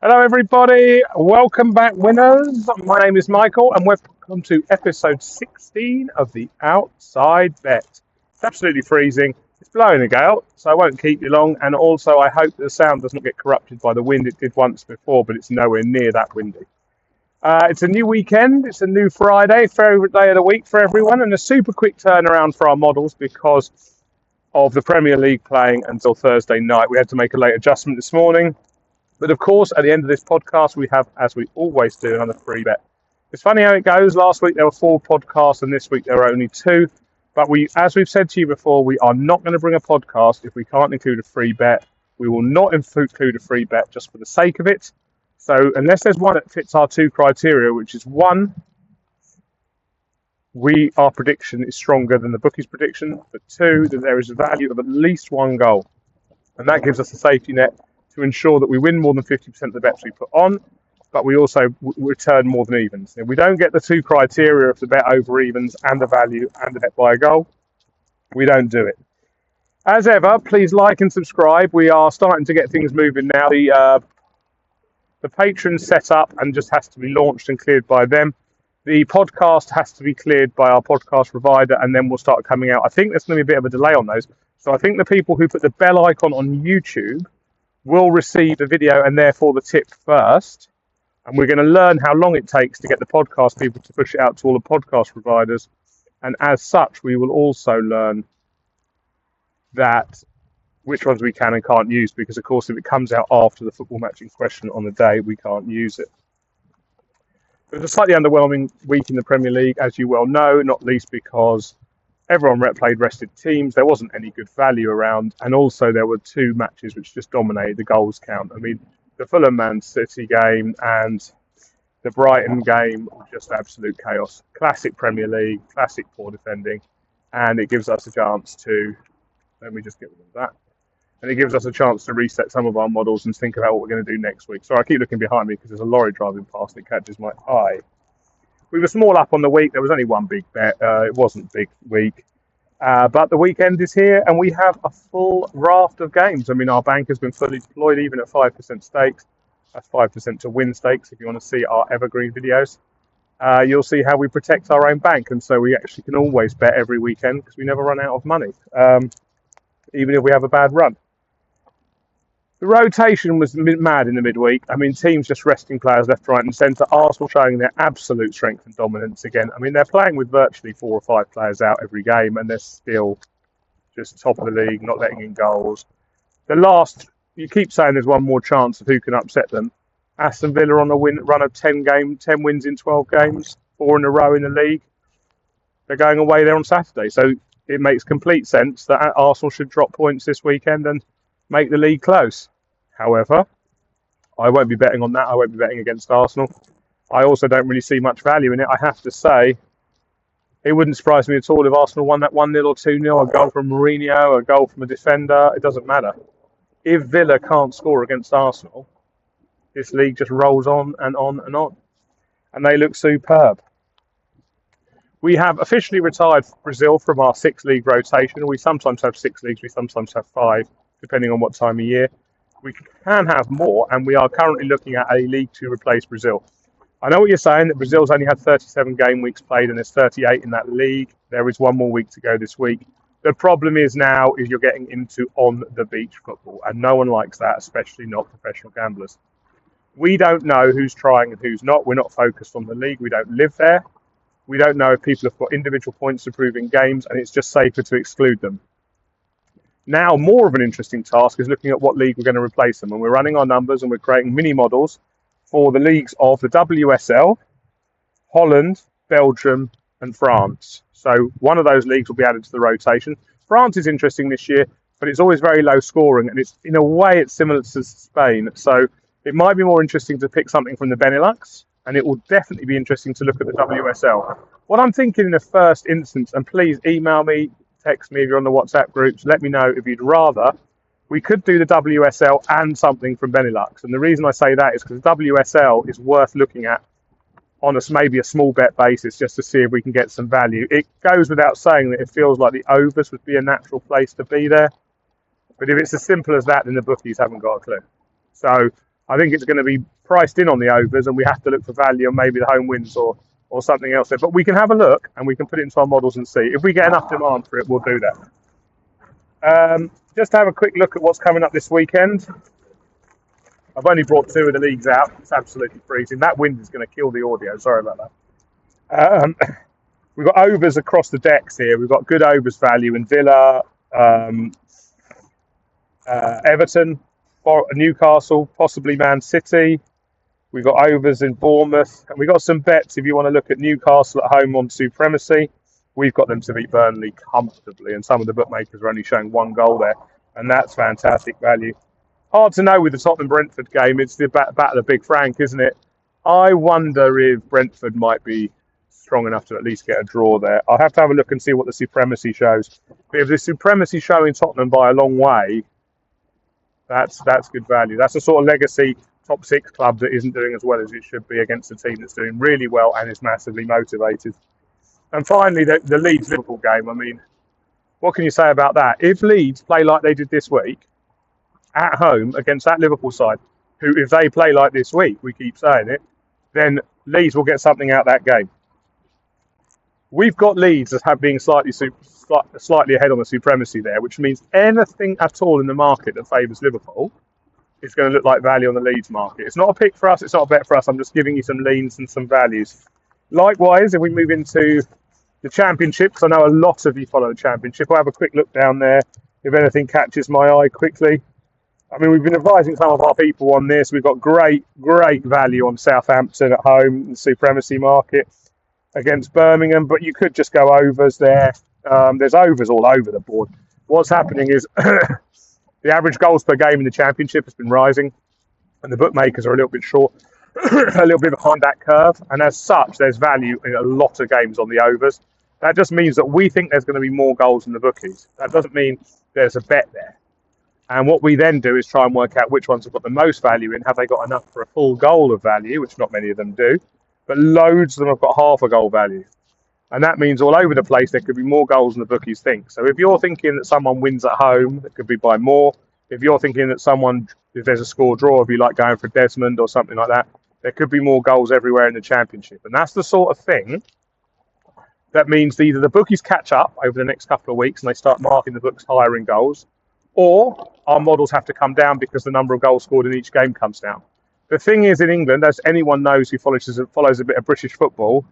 Hello, everybody. Welcome back, winners. My name is Michael, and welcome to episode 16 of the Outside Bet. It's absolutely freezing. It's blowing a gale, so I won't keep you long. And also, I hope the sound doesn't get corrupted by the wind. It did once before, but it's nowhere near that windy. It's a new weekend. It's a new Friday, favourite day of the week for everyone, and a super quick turnaround for our models because of the Premier League playing until Thursday night. We had to make a late adjustment this morning. But of course, at the end of this podcast, we have, as we always do, another free bet. It's funny how it goes. Last week there were 4 podcasts, and this week there are only 2. But as we've said to you before, we are not going to bring a podcast if we can't include a free bet. We will not include a free bet just for the sake of it. So unless there's one that fits our 2 criteria, which is 1, our prediction is stronger than the bookie's prediction, but 2, that there is a value of at least 1 goal. And that gives us a safety net to ensure that we win more than 50% of the bets we put on, but we also return more than evens. If we don't get the 2 criteria of the bet over evens and the value and the bet by a goal, we don't do it. As ever, please like and subscribe. We are starting to get things moving now. The Patreon's set up and just has to be launched and cleared by them. The podcast has to be cleared by our podcast provider, and then we'll start coming out. I think there's going to be a bit of a delay on those. So I think the people who put the bell icon on YouTube will receive the video and therefore the tip first. And we're going to learn how long it takes to get the podcast people to push it out to all the podcast providers. And as such, we will also learn that which ones we can and can't use, because of course if it comes out after the football match in question on the day, we can't use it. It was a slightly underwhelming week in the Premier League, as you well know, not least because everyone played rested teams. There wasn't any good value around. And also there were 2 matches which just dominated the goals count. I mean, the Fulham Man City game and the Brighton game were just absolute chaos. Classic Premier League, classic poor defending. And it gives us a chance to, let me just get rid of that. And it gives us a chance to reset some of our models and think about what we're going to do next week. Sorry, I keep looking behind me because there's a lorry driving past and it catches my eye. We were small up on the week. There was only 1 big bet. It wasn't a big week. But the weekend is here and we have a full raft of games. I mean, our bank has been fully deployed, even at 5% stakes. That's 5% to win stakes. If you want to see our evergreen videos, you'll see how we protect our own bank. And so we actually can always bet every weekend because we never run out of money, even if we have a bad run. The rotation was mad in the midweek. I mean, teams just resting players left, right and centre. Arsenal showing their absolute strength and dominance again. I mean, they're playing with virtually 4 or 5 players out every game and they're still just top of the league, not letting in goals. You keep saying there's one more chance of who can upset them. Aston Villa on a run of 10 wins in 12 games, 4 in a row in the league. They're going away there on Saturday. So it makes complete sense that Arsenal should drop points this weekend and make the league close. However, I won't be betting on that. I won't be betting against Arsenal. I also don't really see much value in it. I have to say, it wouldn't surprise me at all if Arsenal won that 1-0 or 2-0, a goal from Mourinho, a goal from a defender. It doesn't matter. If Villa can't score against Arsenal, this league just rolls on and on and on. And they look superb. We have officially retired Brazil from our 6-league rotation. We sometimes have 6 leagues, we sometimes have 5. Depending on what time of year. We can have more, and we are currently looking at a league to replace Brazil. I know what you're saying, that Brazil's only had 37 game weeks played, and there's 38 in that league. There is 1 more week to go this week. The problem is you're getting into on-the-beach football, and no one likes that, especially not professional gamblers. We don't know who's trying and who's not. We're not focused on the league. We don't live there. We don't know if people have got individual points to prove in games, and it's just safer to exclude them. Now, more of an interesting task is looking at what league we're going to replace them. And we're running our numbers and we're creating mini models for the leagues of the WSL, Holland, Belgium, and France. So one of those leagues will be added to the rotation. France is interesting this year, but it's always very low scoring. And it's in a way, it's similar to Spain. So it might be more interesting to pick something from the Benelux. And it will definitely be interesting to look at the WSL. What I'm thinking in the first instance, and please email me, text me if you're on the WhatsApp groups, let me know if you'd rather. We could do the WSL and something from Benelux. And the reason I say that is because the WSL is worth looking at on maybe a small bet basis just to see if we can get some value. It goes without saying that it feels like the overs would be a natural place to be there. But if it's as simple as that, then the bookies haven't got a clue. So I think it's going to be priced in on the overs, and we have to look for value on maybe the home wins or something else there. But we can have a look and we can put it into our models and see. If we get enough demand for it, we'll do that. Just to have a quick look at what's coming up this weekend. I've only brought 2 of the leagues out. It's absolutely freezing. That wind is going to kill the audio. Sorry about that. We've got overs across the decks here. We've got good overs value in Villa, Everton, Newcastle, possibly Man City. We've got overs in Bournemouth. And we've got some bets if you want to look at Newcastle at home on supremacy. We've got them to beat Burnley comfortably. And some of the bookmakers are only showing 1 goal there. And that's fantastic value. Hard to know with the Tottenham-Brentford game. It's the battle of Big Frank, isn't it? I wonder if Brentford might be strong enough to at least get a draw there. I'll have to have a look and see what the supremacy shows. But if the supremacy showing Tottenham by a long way, that's good value. That's a sort of legacy top 6 club that isn't doing as well as it should be against a team that's doing really well and is massively motivated. And finally, the Leeds-Liverpool game. I mean, what can you say about that? If Leeds play like they did this week, at home against that Liverpool side, who, if they play like this week, we keep saying it, then Leeds will get something out of that game. We've got Leeds as being slightly ahead on the supremacy there, which means anything at all in the market that favours Liverpool is going to look like value on the Leeds market. It's not a pick for us, it's not a bet for us. I'm just giving you some leans and some values. Likewise, if we move into the Championship, because I know a lot of you follow the Championship, I'll have a quick look down there if anything catches my eye quickly. I mean, we've been advising some of our people on this. We've got great value on Southampton at home in the supremacy market against Birmingham, but you could just go overs there. There's overs all over the board. What's happening is the average goals per game in the Championship has been rising, and the bookmakers are a little bit short, a little bit behind that curve, and as such, there's value in a lot of games on the overs. That just means that we think there's going to be more goals than the bookies. That doesn't mean there's a bet there. And what we then do is try and work out which ones have got the most value in. Have they got enough for a full goal of value, which not many of them do, but loads of them have got half a goal value. And that means all over the place there could be more goals than the bookies think. So if you're thinking that someone wins at home, it could be by more. If you're thinking that if there's a score draw, if you like going for Desmond or something like that, there could be more goals everywhere in the Championship. And that's the sort of thing that means that either the bookies catch up over the next couple of weeks and they start marking the books higher in goals, or our models have to come down because the number of goals scored in each game comes down. The thing is, in England, as anyone knows who follows a bit of British football,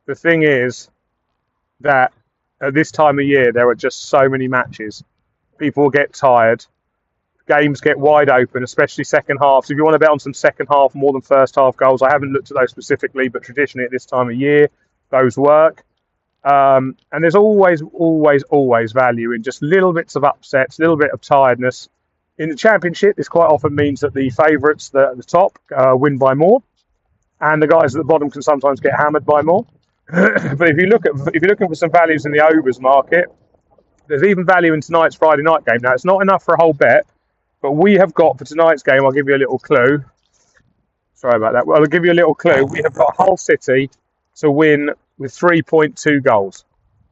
the thing is that at this time of year, there are just so many matches. People get tired. Games get wide open, especially second halves. If you want to bet on some second half more than first half goals, I haven't looked at those specifically, but traditionally at this time of year, those work. And there's always value in just little bits of upsets, little bit of tiredness. In the Championship, this quite often means that the favourites at the top win by more, and the guys at the bottom can sometimes get hammered by more. But if you're looking for some values in the overs market, there's even value in tonight's Friday night game. Now, it's not enough for a whole bet, but we have got for tonight's game, I'll give you a little clue. Sorry about that. Well, I'll give you a little clue. We have got Hull City to win with 3.2 goals.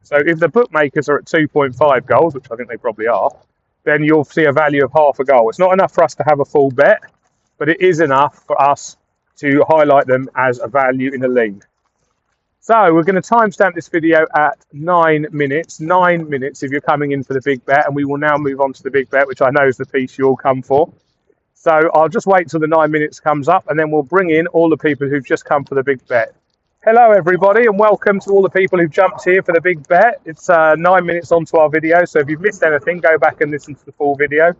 So if the bookmakers are at 2.5 goals, which I think they probably are, then you'll see a value of half a goal. It's not enough for us to have a full bet, but it is enough for us to highlight them as a value in the league. So we're going to timestamp this video at 9 minutes. 9 minutes if you're coming in for the big bet, and we will now move on to the big bet, which I know is the piece you'll come for. So I'll just wait till the 9 minutes comes up, and then we'll bring in all the people who've just come for the big bet. Hello, everybody, and welcome to all the people who've jumped here for the big bet. It's 9 minutes onto our video, so if you've missed anything, go back and listen to the full video.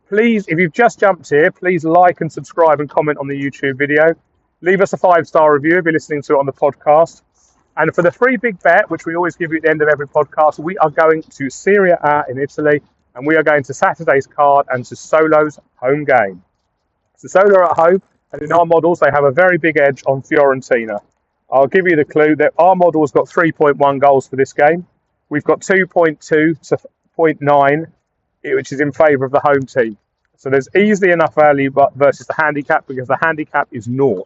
Please, if you've just jumped here, please like and subscribe and comment on the YouTube video. Leave us a 5-star review if you're listening to it on the podcast. And for the free big bet, which we always give you at the end of every podcast, we are going to Serie A in Italy, and we are going to Saturday's card and to Sassuolo's home game. Sassuolo are at home, and in our models, they have a very big edge on Fiorentina. I'll give you the clue that our model has got 3.1 goals for this game. We've got 2.2 to 0.9, which is in favour of the home team. So there's easily enough value versus the handicap, because the handicap is 0.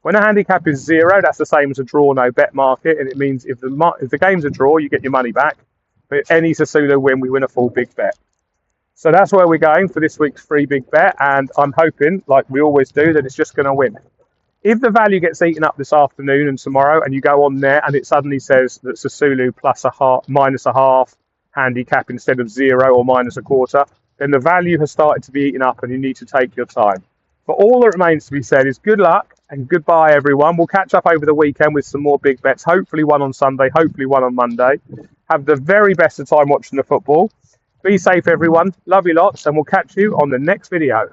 When a handicap is 0, that's the same as a draw no bet market, and it means if the game's a draw, you get your money back. But any Sassuolo win, we win a full big bet. So that's where we're going for this week's free big bet, and I'm hoping, like we always do, that it's just going to win. If the value gets eaten up this afternoon and tomorrow, and you go on there and it suddenly says that Sassuolo plus a half, minus a half handicap instead of 0 or minus a quarter, then the value has started to be eaten up and you need to take your time. But all that remains to be said is good luck and goodbye, everyone. We'll catch up over the weekend with some more big bets, hopefully one on Sunday, hopefully one on Monday. Have the very best of time watching the football. Be safe, everyone. Love you lots, and we'll catch you on the next video.